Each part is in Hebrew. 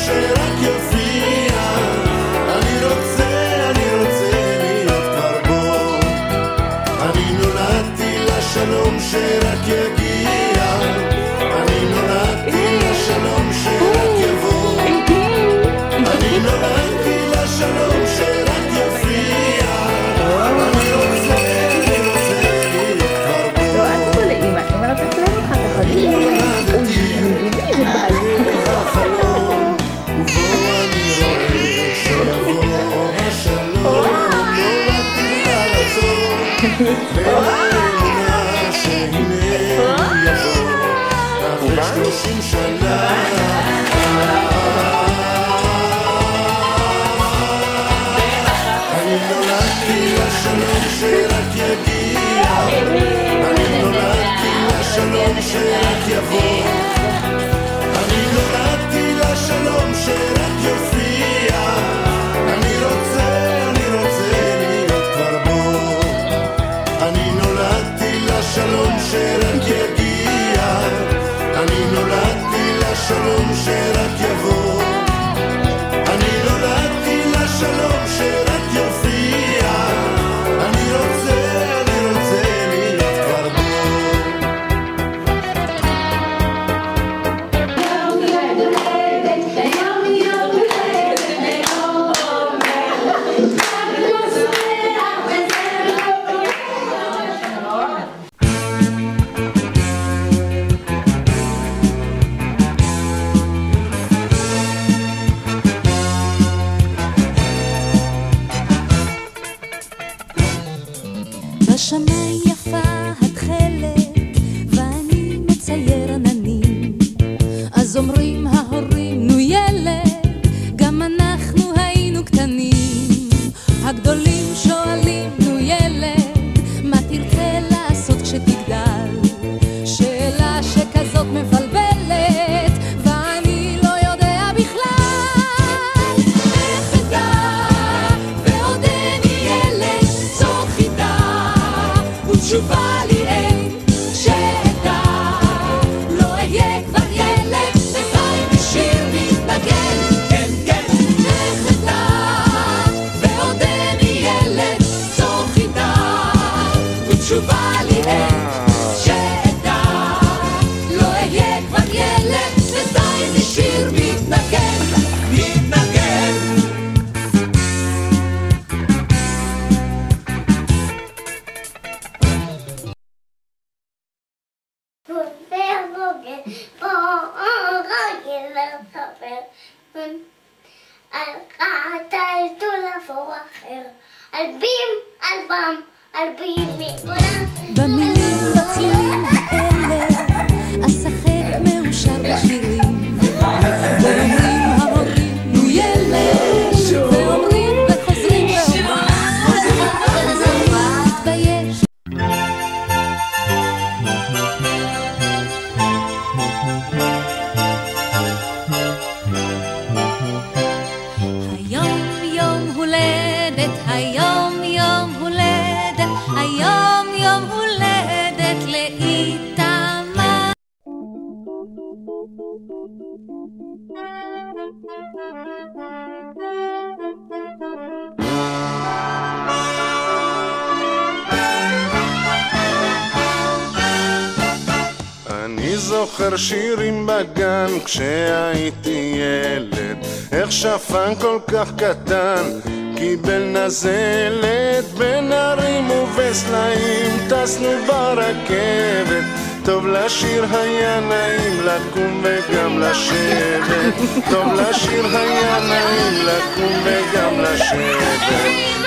שרק יופיע. אני רוצה להיות כבר בו. אני נולדתי לשלום שרק יגיע. אני נולדתי לשלום שרק יבוא. אני נולדתי לשלום שרק יופיע. אני רוצה להיות כבר בו. לא, אל תבוא לאמא, אמא לא תצלם אותך, אתה חדיש. ואמונה שהנה הוא יבוא אחרי 30 שנה. אני נולדתי לשלום שרק יגיע. אני נולדתי לשלום שרק יבוא. אני נולדתי לשלום שרק יופיע. אני רוצה להיות כבר בו. אני נולדתי לשלום שרק יגיע. אני נולדתי לשלום שרק יבוא. אני נולדתי לשלום שרק יופיע. אני רוצה להיות כבר בו. בשמיים יפה התכלת ואני מצייר עננים, אז אומרים ההורים נו ילד, גם אנחנו היינו קטנים. הגדולים שואלים נו ילד, מה תרצה לעשות כשתגדל? שאלה שכזאת מבלבלת ואני לא יודע בכלל. איך אדע ועודני ילד, זו חידה ותשובה לי אין. שאדע לא אהיה כבר ילד, וחי בשיר מתנגן. כן כן. איך אדע ועודני ילד, זו חידה ותשובה לי אין. שאדע לא אהיה כבר ילד, וחי בשיר מתנגן. מתנגן. במילים בצלילים האלה אשחק מאושר בשירים, ואומרים ההורים נו ילד, ואומרים וחוזרים ואומרים מתבייש. היום יום הולדת, היום יום הולדת, היום יום הולדת לאיתמר. אני זוכר שירים בגן כשהייתי ילד, איך שפן כל כך קטן קיבל נזלת. בין הרים ובסלעים טסנו ברכבת, טוב לשיר היה נעים לקום וגם לשבת. טוב לשיר היה נעים לקום וגם לשבת.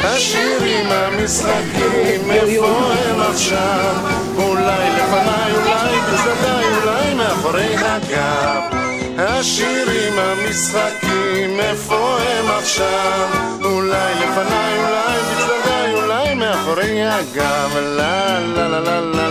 השירים המשחקים איפה הם עכשיו? אולי לפניי, אולי בצדדיי, אולי מאחורי הגב. השירים המשחקים איפה הם עכשיו? אולי לפניי, אולי בצדדיי, אולי מאחורי הגב. לה לה לה לה לה